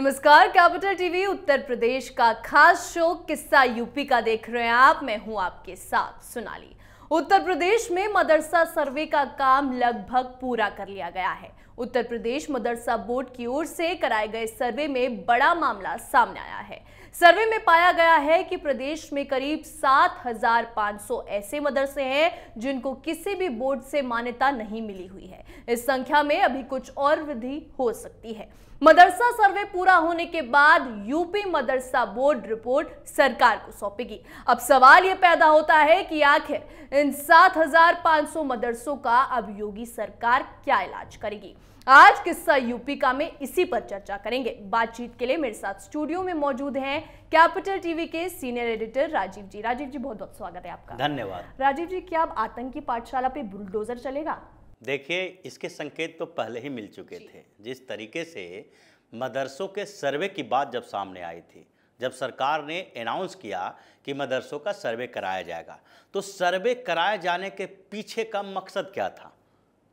नमस्कार, capital TV Uttar Pradesh का खास शो किस्सा यूपी का देख रहे हैं आप। मैं हूं आपके साथ सोनाली। उत्तर प्रदेश में मदरसा सर्वे का काम लगभग पूरा कर लिया गया है। उत्तर प्रदेश मदरसा बोर्ड की ओर से कराए गए सर्वे में बड़ा मामला सामने आया है। सर्वे में पाया गया है कि प्रदेश में करीब 7,500 ऐसे मदरसे हैं जिनको किसी भी बोर्ड से मान्यता नहीं मिली हुई है। इस संख्या में अभी कुछ और वृद्धि हो सकती है। मदरसा सर्वे पूरा होने के बाद यूपी मदरसा बोर्ड रिपोर्ट सरकार को सौंपेगी। अब सवाल यह पैदा होता है कि आखिर इन 7,500 मदरसों का अब योगी सरकार क्या इलाज करेगी। आज किस्सा यूपी का में इसी पर चर्चा करेंगे। बातचीत के लिए मेरे साथ स्टूडियो में मौजूद हैं कैपिटल टीवी के सीनियर एडिटर राजीव जी। राजीव जी, बहुत बहुत स्वागत है आपका। धन्यवाद। राजीव जी, क्या अब आतंकी पाठशाला पे बुलडोजर चलेगा? देखिए, इसके संकेत तो पहले ही मिल चुके थे। जिस तरीके से मदरसों के सर्वे की बात जब सामने आई थी, जब सरकार ने अनाउंस किया कि मदरसों का सर्वे कराया जाएगा, तो सर्वे कराए जाने के पीछे का मकसद क्या था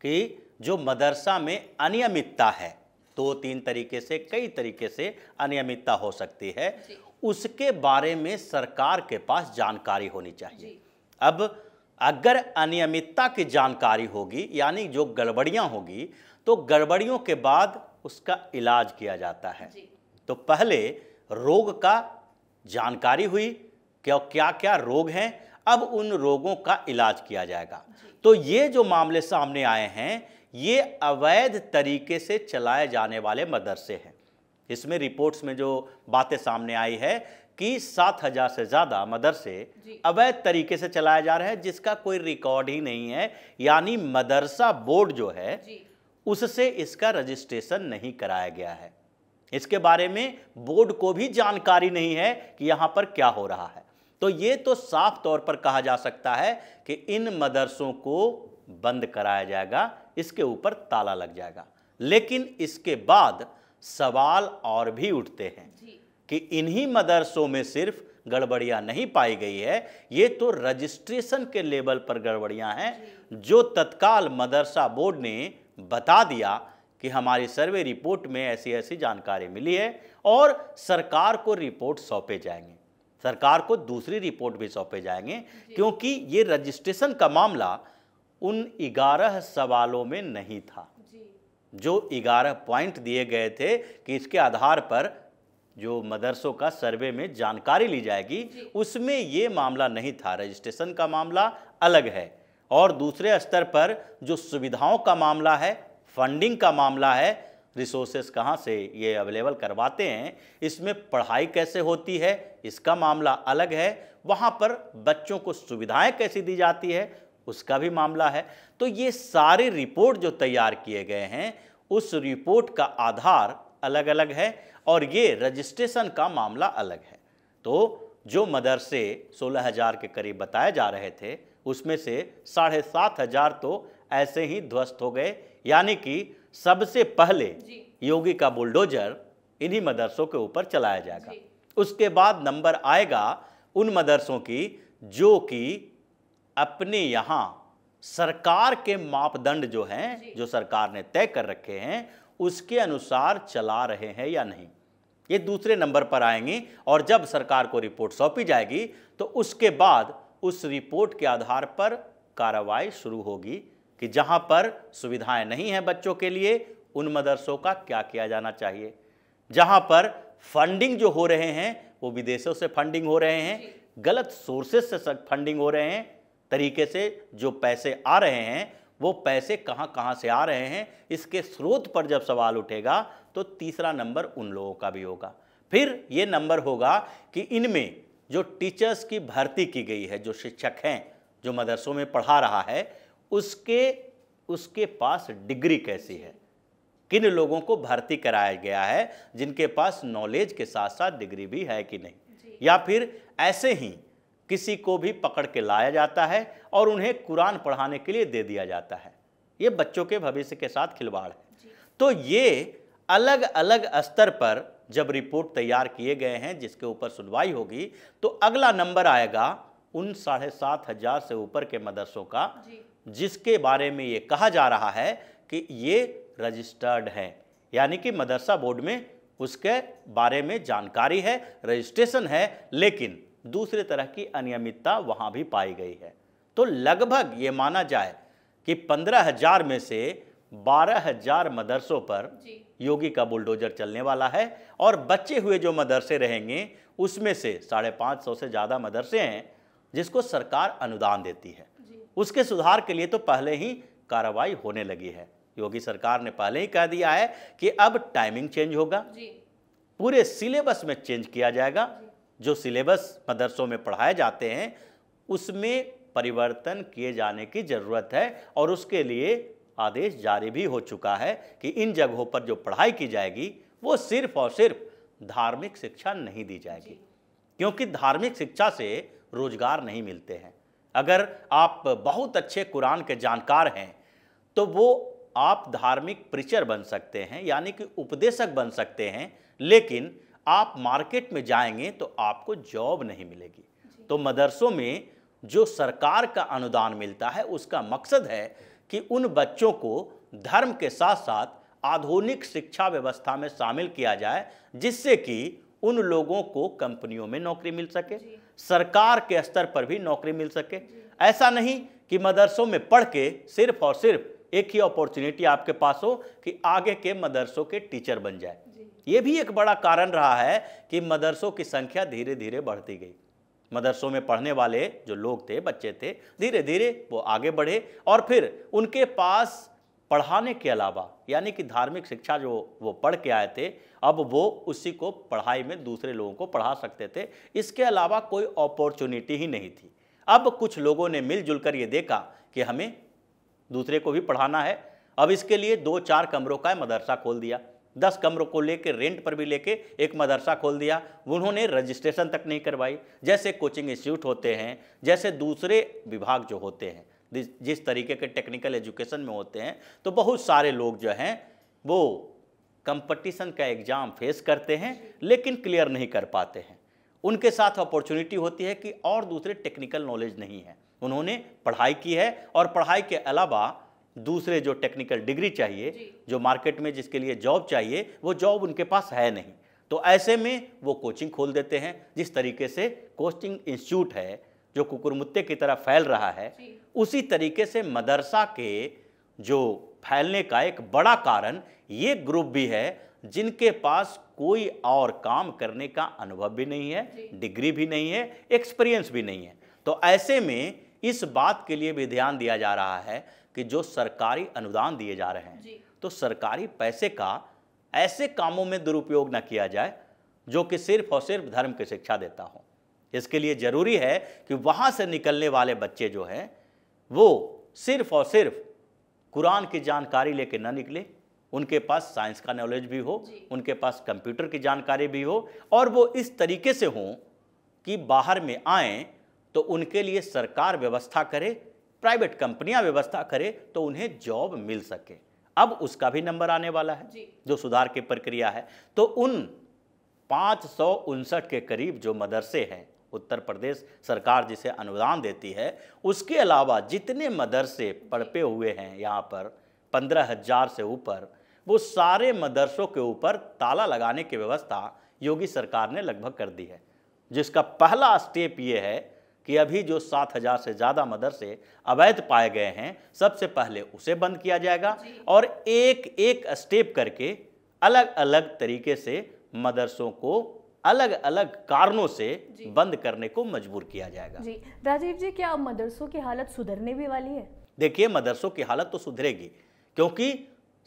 कि जो मदरसा में अनियमितता है, तो तीन तरीके से, कई तरीके से अनियमितता हो सकती है, उसके बारे में सरकार के पास जानकारी होनी चाहिए। अब अगर अनियमितता की जानकारी होगी, यानी जो गड़बड़ियां होगी, तो गड़बड़ियों के बाद उसका इलाज किया जाता है। तो पहले रोग का जानकारी हुई, क्या क्या रोग हैं, अब उन रोगों का इलाज किया जाएगा। तो ये जो मामले सामने आए हैं, ये अवैध तरीके से चलाए जाने वाले मदरसे हैं। इसमें रिपोर्ट्स में जो बातें सामने आई है कि 7,000 से ज़्यादा मदरसे अवैध तरीके से चलाए जा रहे हैं, जिसका कोई रिकॉर्ड ही नहीं है। यानी मदरसा बोर्ड जो है उससे इसका रजिस्ट्रेशन नहीं कराया गया है। इसके बारे में बोर्ड को भी जानकारी नहीं है कि यहाँ पर क्या हो रहा है। तो ये तो साफ तौर पर कहा जा सकता है कि इन मदरसों को बंद कराया जाएगा, इसके ऊपर ताला लग जाएगा। लेकिन इसके बाद सवाल और भी उठते हैं कि इन्हीं मदरसों में सिर्फ गड़बड़ियां नहीं पाई गई है, ये तो रजिस्ट्रेशन के लेवल पर गड़बड़ियां हैं, जो तत्काल मदरसा बोर्ड ने बता दिया कि हमारी सर्वे रिपोर्ट में ऐसी ऐसी जानकारी मिली है और सरकार को रिपोर्ट सौंपे जाएंगे। सरकार को दूसरी रिपोर्ट भी सौंपे जाएंगे, क्योंकि ये रजिस्ट्रेशन का मामला उन 11 सवालों में नहीं था। जो 11 पॉइंट दिए गए थे कि इसके आधार पर जो मदरसों का सर्वे में जानकारी ली जाएगी, उसमें ये मामला नहीं था। रजिस्ट्रेशन का मामला अलग है, और दूसरे स्तर पर जो सुविधाओं का मामला है, फंडिंग का मामला है, रिसोर्सेस कहाँ से ये अवेलेबल करवाते हैं, इसमें पढ़ाई कैसे होती है, इसका मामला अलग है। वहाँ पर बच्चों को सुविधाएं कैसी दी जाती है, उसका भी मामला है। तो ये सारे रिपोर्ट जो तैयार किए गए हैं, उस रिपोर्ट का आधार अलग अलग है और ये रजिस्ट्रेशन का मामला अलग है। तो जो मदरसे 16,000 के करीब बताए जा रहे थे, उसमें से 7,500 तो ऐसे ही ध्वस्त हो गए। यानी कि सबसे पहले योगी का बुलडोजर इन्हीं मदरसों के ऊपर चलाया जाएगा। उसके बाद नंबर आएगा उन मदरसों की जो कि अपने यहाँ सरकार के मापदंड जो हैं, जो सरकार ने तय कर रखे हैं, उसके अनुसार चला रहे हैं या नहीं, ये दूसरे नंबर पर आएंगे। और जब सरकार को रिपोर्ट सौंपी जाएगी, तो उसके बाद उस रिपोर्ट के आधार पर कार्रवाई शुरू होगी कि जहां पर सुविधाएं नहीं हैं बच्चों के लिए, उन मदरसों का क्या किया जाना चाहिए। जहां पर फंडिंग जो हो रहे हैं, वो विदेशों से फंडिंग हो रहे हैं, गलत सोर्सेज से फंडिंग हो रहे हैं, तरीके से जो पैसे आ रहे हैं, वो पैसे कहां से आ रहे हैं, इसके स्रोत पर जब सवाल उठेगा, तो तीसरा नंबर उन लोगों का भी होगा। फिर ये नंबर होगा कि इनमें जो टीचर्स की भर्ती की गई है, जो शिक्षक हैं, जो मदरसों में पढ़ा रहा है, उसके पास डिग्री कैसी है, किन लोगों को भर्ती कराया गया है, जिनके पास नॉलेज के साथ साथ डिग्री भी है कि नहीं। या फिर ऐसे ही किसी को भी पकड़ के लाया जाता है और उन्हें कुरान पढ़ाने के लिए दे दिया जाता है। ये बच्चों के भविष्य के साथ खिलवाड़ है। तो ये अलग अलग स्तर पर जब रिपोर्ट तैयार किए गए हैं, जिसके ऊपर सुनवाई होगी, तो अगला नंबर आएगा उन 7,500 से ऊपर के मदरसों का, जिसके बारे में ये कहा जा रहा है कि ये रजिस्टर्ड है, यानी कि मदरसा बोर्ड में उसके बारे में जानकारी है, रजिस्ट्रेशन है, लेकिन दूसरे तरह की अनियमितता वहां भी पाई गई है। तो लगभग ये माना जाए कि 15,000 में से 12,000 मदरसों पर योगी का बुलडोजर चलने वाला है और बचे हुए जो मदरसे रहेंगे उसमें से 550 से ज़्यादा मदरसे हैं जिसको सरकार अनुदान देती है। उसके सुधार के लिए तो पहले ही कार्रवाई होने लगी है। योगी सरकार ने पहले ही कह दिया है कि अब टाइमिंग चेंज होगा, पूरे सिलेबस में चेंज किया जाएगा। जो सिलेबस मदरसों में पढ़ाए जाते हैं उसमें परिवर्तन किए जाने की ज़रूरत है और उसके लिए आदेश जारी भी हो चुका है कि इन जगहों पर जो पढ़ाई की जाएगी वो सिर्फ और सिर्फ धार्मिक शिक्षा नहीं दी जाएगी, क्योंकि धार्मिक शिक्षा से रोजगार नहीं मिलते हैं। अगर आप बहुत अच्छे कुरान के जानकार हैं तो वो आप धार्मिक प्रीचर बन सकते हैं, यानी कि उपदेशक बन सकते हैं, लेकिन आप मार्केट में जाएंगे तो आपको जॉब नहीं मिलेगी। तो मदरसों में जो सरकार का अनुदान मिलता है उसका मकसद है कि उन बच्चों को धर्म के साथ साथ आधुनिक शिक्षा व्यवस्था में शामिल किया जाए, जिससे कि उन लोगों को कंपनियों में नौकरी मिल सके, सरकार के स्तर पर भी नौकरी मिल सके। ऐसा नहीं कि मदरसों में पढ़ के सिर्फ और सिर्फ एक ही अपॉर्चुनिटी आपके पास हो कि आगे के मदरसों के टीचर बन जाए। ये भी एक बड़ा कारण रहा है कि मदरसों की संख्या धीरे धीरे बढ़ती गई। मदरसों में पढ़ने वाले जो लोग थे, बच्चे थे, धीरे धीरे वो आगे बढ़े और फिर उनके पास पढ़ाने के अलावा, यानी कि धार्मिक शिक्षा जो वो पढ़ के आए थे, अब वो उसी को पढ़ाई में दूसरे लोगों को पढ़ा सकते थे। इसके अलावा कोई अपॉर्चुनिटी ही नहीं थी। अब कुछ लोगों ने मिलजुल कर ये देखा कि हमें दूसरे को भी पढ़ाना है। अब इसके लिए 2-4 कमरों का मदरसा खोल दिया, 10 कमरों को लेके रेंट पर भी लेके एक मदरसा खोल दिया। उन्होंने रजिस्ट्रेशन तक नहीं करवाई। जैसे कोचिंग इंस्टीट्यूट होते हैं, जैसे दूसरे विभाग जो होते हैं, जिस तरीके के टेक्निकल एजुकेशन में होते हैं, तो बहुत सारे लोग जो हैं वो कंपटीशन का एग्ज़ाम फेस करते हैं लेकिन क्लियर नहीं कर पाते हैं। उनके साथ अपॉर्चुनिटी होती है कि और दूसरे टेक्निकल नॉलेज नहीं है। उन्होंने पढ़ाई की है और पढ़ाई के अलावा दूसरे जो टेक्निकल डिग्री चाहिए, जो मार्केट में जिसके लिए जॉब चाहिए, वो जॉब उनके पास है नहीं। तो ऐसे में वो कोचिंग खोल देते हैं। जिस तरीके से कोचिंग इंस्टीट्यूट है जो कुकुरमुत्ते की तरह फैल रहा है, उसी तरीके से मदरसा के जो फैलने का एक बड़ा कारण ये ग्रुप भी है जिनके पास कोई और काम करने का अनुभव भी नहीं है, डिग्री भी नहीं है, एक्सपीरियंस भी नहीं है। तो ऐसे में इस बात के लिए भी ध्यान दिया जा रहा है कि जो सरकारी अनुदान दिए जा रहे हैं तो सरकारी पैसे का ऐसे कामों में दुरुपयोग न किया जाए जो कि सिर्फ और सिर्फ धर्म की शिक्षा देता हो। इसके लिए जरूरी है कि वहां से निकलने वाले बच्चे जो हैं वो सिर्फ और सिर्फ कुरान की जानकारी लेके न निकले, उनके पास साइंस का नॉलेज भी हो, उनके पास कंप्यूटर की जानकारी भी हो और वो इस तरीके से हों कि बाहर में आएँ तो उनके लिए सरकार व्यवस्था करे, प्राइवेट कंपनियां व्यवस्था करे तो उन्हें जॉब मिल सके। अब उसका भी नंबर आने वाला है जो सुधार की प्रक्रिया है। तो उन 559 के करीब जो मदरसे हैं, उत्तर प्रदेश सरकार जिसे अनुदान देती है, उसके अलावा जितने मदरसे पड़पे हुए हैं यहाँ पर 15,000 से ऊपर, वो सारे मदरसों के ऊपर ताला लगाने की व्यवस्था योगी सरकार ने लगभग कर दी है। जिसका पहला स्टेप ये है कि अभी जो 7,000 से ज़्यादा मदरसे अवैध पाए गए हैं, सबसे पहले उसे बंद किया जाएगा और एक एक स्टेप करके अलग अलग तरीके से मदरसों को अलग अलग कारणों से बंद करने को मजबूर किया जाएगा। जी राजीव जी, क्या अब मदरसों की हालत सुधरने भी वाली है? देखिए, मदरसों की हालत तो सुधरेगी क्योंकि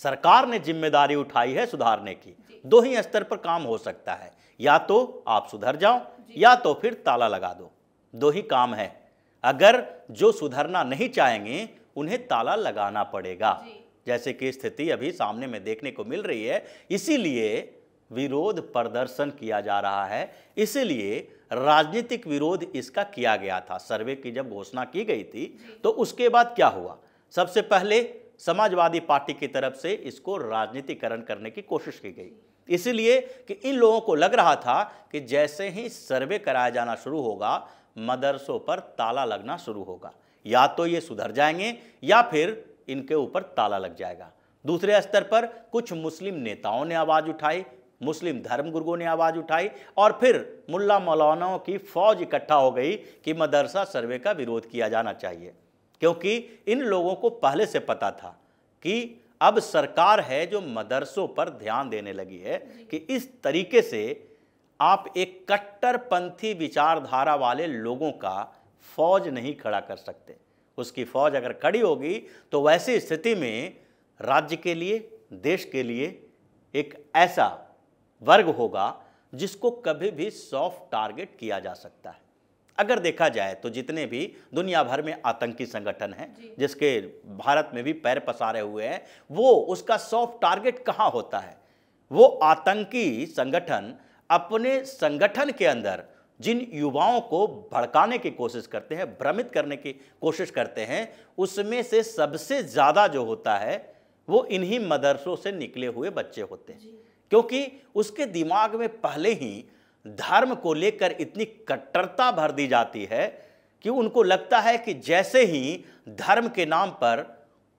सरकार ने जिम्मेदारी उठाई है सुधारने की। दो ही स्तर पर काम हो सकता है, या तो आप सुधर जाओ या तो फिर ताला लगा दो। दो ही काम है। अगर जो सुधरना नहीं चाहेंगे उन्हें ताला लगाना पड़ेगा, जैसे कि स्थिति अभी सामने में देखने को मिल रही है। इसीलिए विरोध प्रदर्शन किया जा रहा है, इसीलिए राजनीतिक विरोध इसका किया गया था। सर्वे की जब घोषणा की गई थी तो उसके बाद क्या हुआ, सबसे पहले समाजवादी पार्टी की तरफ से इसको राजनीतिकरण करने की कोशिश की गई, इसलिए कि इन लोगों को लग रहा था कि जैसे ही सर्वे कराया जाना शुरू होगा मदरसों पर ताला लगना शुरू होगा, या तो ये सुधर जाएंगे या फिर इनके ऊपर ताला लग जाएगा। दूसरे स्तर पर कुछ मुस्लिम नेताओं ने आवाज़ उठाई मुस्लिम धर्मगुरुओं ने आवाज़ उठाई और फिर मुल्ला मौलानाओं की फौज इकट्ठा हो गई कि मदरसा सर्वे का विरोध किया जाना चाहिए, क्योंकि इन लोगों को पहले से पता था कि अब सरकार है जो मदरसों पर ध्यान देने लगी है कि इस तरीके से आप एक कट्टरपंथी विचारधारा वाले लोगों का फौज नहीं खड़ा कर सकते। उसकी फौज अगर खड़ी होगी तो वैसी स्थिति में राज्य के लिए, देश के लिए एक ऐसा वर्ग होगा जिसको कभी भी सॉफ्ट टारगेट किया जा सकता है। अगर देखा जाए तो जितने भी दुनिया भर में आतंकी संगठन हैं, जिसके भारत में भी पैर पसारे हुए हैं, वो उसका सॉफ्ट टारगेट कहाँ होता है? वो आतंकी संगठन अपने संगठन के अंदर जिन युवाओं को भड़काने की कोशिश करते हैं, भ्रमित करने की कोशिश करते हैं, उसमें से सबसे ज़्यादा जो होता है वो इन्हीं मदरसों से निकले हुए बच्चे होते हैं, क्योंकि उसके दिमाग में पहले ही धर्म को लेकर इतनी कट्टरता भर दी जाती है कि उनको लगता है कि जैसे ही धर्म के नाम पर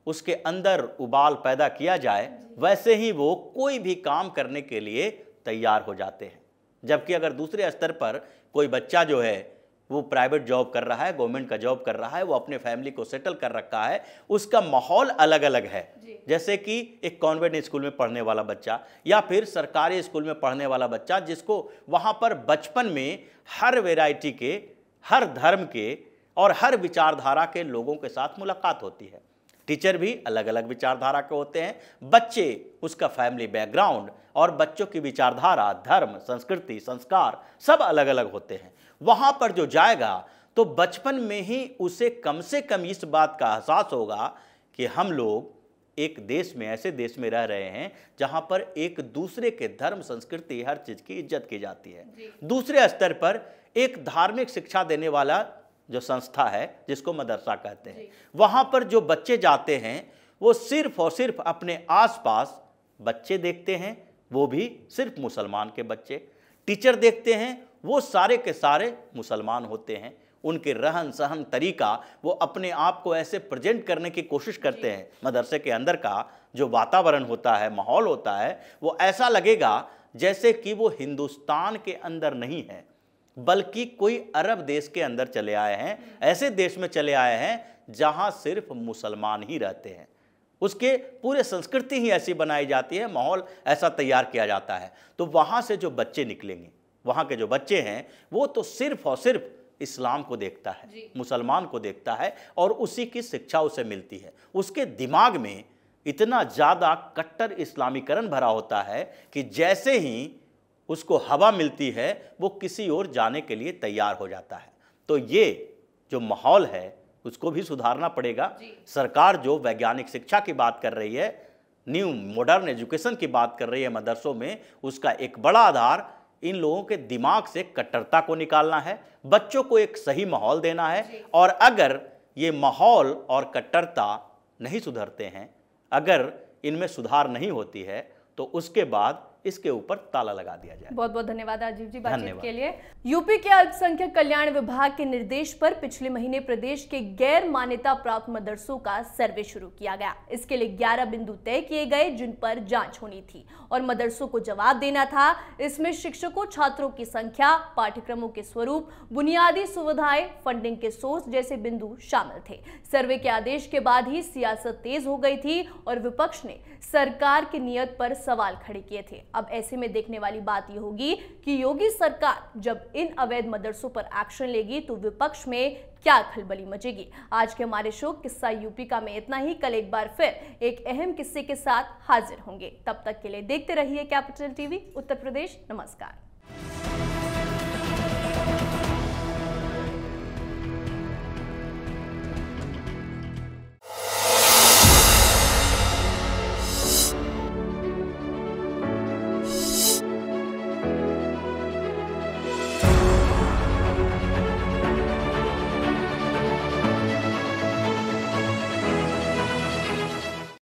उसके अंदर उबाल पैदा किया जाए, वैसे ही वो कोई भी काम करने के लिए तैयार हो जाते हैं। जबकि अगर दूसरे स्तर पर कोई बच्चा जो है वो प्राइवेट जॉब कर रहा है, गवर्नमेंट का जॉब कर रहा है, वो अपने फैमिली को सेटल कर रखा है, उसका माहौल अलग अलग है। जैसे कि एक कॉन्वेंट स्कूल में पढ़ने वाला बच्चा या फिर सरकारी स्कूल में पढ़ने वाला बच्चा, जिसको वहाँ पर बचपन में हर वैरायटी के, हर धर्म के और हर विचारधारा के लोगों के साथ मुलाकात होती है। टीचर भी अलग अलग विचारधारा के होते हैं, बच्चे उसका फैमिली बैकग्राउंड और बच्चों की विचारधारा, धर्म, संस्कृति, संस्कार सब अलग अलग होते हैं। वहाँ पर जो जाएगा तो बचपन में ही उसे कम से कम इस बात का एहसास होगा कि हम लोग एक देश में, ऐसे देश में रह रहे हैं जहाँ पर एक दूसरे के धर्म, संस्कृति, हर चीज़ की इज्जत की जाती है। दूसरे स्तर पर एक धार्मिक शिक्षा देने वाला जो संस्था है, जिसको मदरसा कहते हैं, वहाँ पर जो बच्चे जाते हैं वो सिर्फ और सिर्फ अपने आसपास बच्चे देखते हैं, वो भी सिर्फ मुसलमान के बच्चे। टीचर देखते हैं, वो सारे के सारे मुसलमान होते हैं। उनके रहन सहन तरीका, वो अपने आप को ऐसे प्रेजेंट करने की कोशिश करते हैं। मदरसे के अंदर का जो वातावरण होता है, माहौल होता है, वो ऐसा लगेगा जैसे कि वो हिंदुस्तान के अंदर नहीं है, बल्कि कोई अरब देश के अंदर चले आए हैं, ऐसे देश में चले आए हैं जहां सिर्फ मुसलमान ही रहते हैं। उसके पूरे संस्कृति ही ऐसी बनाई जाती है, माहौल ऐसा तैयार किया जाता है। तो वहाँ से जो बच्चे निकलेंगे, वहाँ के जो बच्चे हैं, वो तो सिर्फ और सिर्फ इस्लाम को देखता है, मुसलमान को देखता है और उसी की शिक्षा उसे मिलती है। उसके दिमाग में इतना ज़्यादा कट्टर इस्लामीकरण भरा होता है कि जैसे ही उसको हवा मिलती है वो किसी और जाने के लिए तैयार हो जाता है। तो ये जो माहौल है उसको भी सुधारना पड़ेगा। सरकार जो वैज्ञानिक शिक्षा की बात कर रही है, न्यू मॉडर्न एजुकेशन की बात कर रही है मदरसों में, उसका एक बड़ा आधार इन लोगों के दिमाग से कट्टरता को निकालना है, बच्चों को एक सही माहौल देना है। और अगर ये माहौल और कट्टरता नहीं सुधरते हैं, अगर इनमें सुधार नहीं होती है, तो उसके बाद इसके ऊपर ताला लगा दिया जाए। बहुत बहुत धन्यवाद राजीव जी बातचीत के लिए। यूपी के अल्पसंख्यक कल्याण विभाग के निर्देश पर पिछले महीने प्रदेश के गैर मान्यता प्राप्त मदरसों का सर्वे शुरू किया गया। इसके लिए 11 बिंदु तय किए गए जिन पर जांच होनी थी और मदरसों को जवाब देना था। इसमें शिक्षकों, छात्रों की संख्या, पाठ्यक्रमों के स्वरूप, बुनियादी सुविधाएं, फंडिंग के सोर्स जैसे बिंदु शामिल थे। सर्वे के आदेश के बाद ही सियासत तेज हो गई थी और विपक्ष ने सरकार की नीयत पर सवाल खड़े किए थे। अब ऐसे में देखने वाली बात यह होगी कि योगी सरकार जब इन अवैध मदरसों पर एक्शन लेगी तो विपक्ष में क्या खलबली मचेगी। आज के हमारे शो किस्सा यूपी का में इतना ही। कल एक बार फिर एक अहम किस्से के साथ हाजिर होंगे। तब तक के लिए देखते रहिए कैपिटल टीवी उत्तर प्रदेश। नमस्कार।